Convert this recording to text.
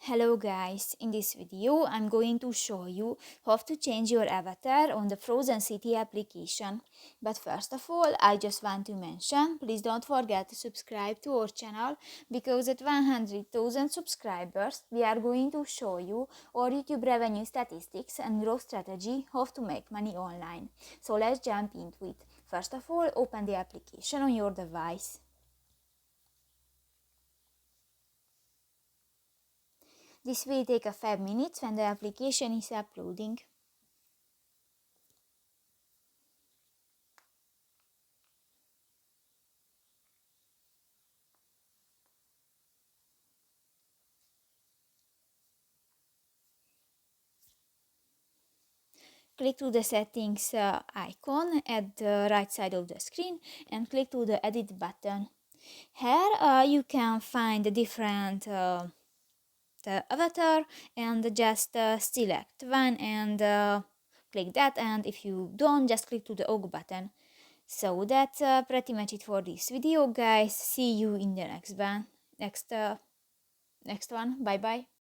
Hello guys, in this video I'm going to show you how to change your avatar on the Frozen City application. But first of all, I just want to mention, please don't forget to subscribe to our channel because at 100,000 subscribers we are going to show you our YouTube revenue statistics and growth strategy how to make money online. So let's jump into it. First of all, open the application on your device. This will take a 5 minutes when the application is uploading. Click to the settings icon at the right side of the screen and click to the edit button. Here you can find the different the avatar and just select one and click that, and if you don't, just click to the OK button. So that's pretty much it for this video guys. See you in the next one. Next one. Bye bye.